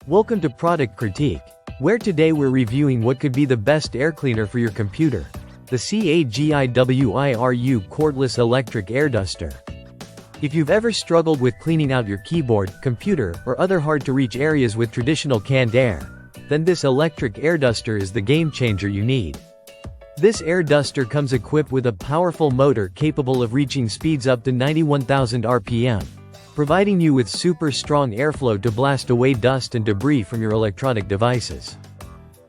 Welcome to Product Critique, where today we're reviewing what could be the best air cleaner for your computer, the CAGIWIRU Cordless Electric Air Duster. If you've ever struggled with cleaning out your keyboard, computer, or other hard-to-reach areas with traditional canned air, then this electric air duster is the game changer you need. This air duster comes equipped with a powerful motor capable of reaching speeds up to 91,000 RPM, providing you with super strong airflow to blast away dust and debris from your electronic devices.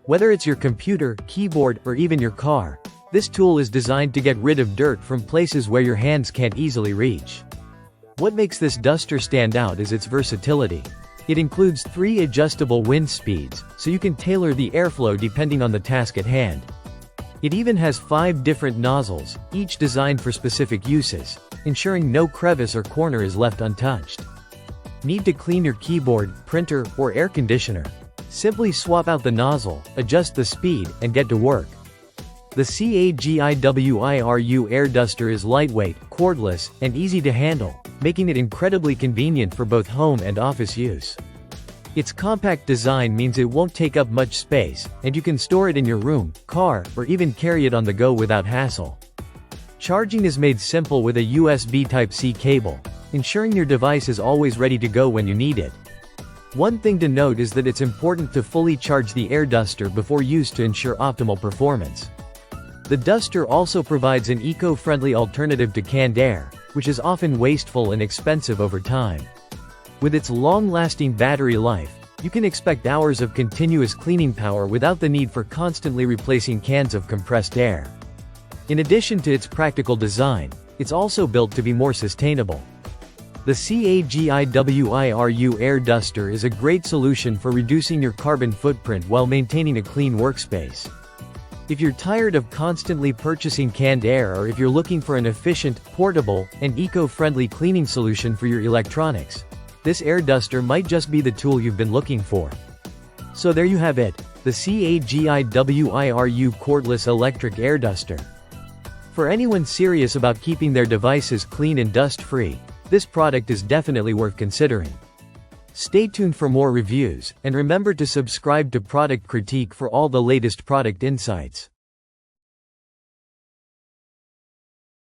Whether it's your computer, keyboard, or even your car, this tool is designed to get rid of dirt from places where your hands can't easily reach. What makes this duster stand out is its versatility. It includes 3 adjustable wind speeds, so you can tailor the airflow depending on the task at hand. It even has 5 different nozzles, each designed for specific uses, ensuring no crevice or corner is left untouched. Need to clean your keyboard, printer, or air conditioner? Simply swap out the nozzle, adjust the speed, and get to work. The CAGIWIRU air duster is lightweight, cordless, and easy to handle, making it incredibly convenient for both home and office use. Its compact design means it won't take up much space, and you can store it in your room, car, or even carry it on the go without hassle. Charging is made simple with a USB Type-C cable, ensuring your device is always ready to go when you need it. One thing to note is that it's important to fully charge the air duster before use to ensure optimal performance. The duster also provides an eco-friendly alternative to canned air, which is often wasteful and expensive over time. With its long-lasting battery life, you can expect hours of continuous cleaning power without the need for constantly replacing cans of compressed air. In addition to its practical design, it's also built to be more sustainable. The CAGIWIRU air duster is a great solution for reducing your carbon footprint while maintaining a clean workspace. If you're tired of constantly purchasing canned air, or if you're looking for an efficient, portable, and eco-friendly cleaning solution for your electronics, this air duster might just be the tool you've been looking for. So there you have it, the CAGIWIRU Cordless Electric Air Duster. For anyone serious about keeping their devices clean and dust-free, this product is definitely worth considering. Stay tuned for more reviews, and remember to subscribe to Product Critique for all the latest product insights.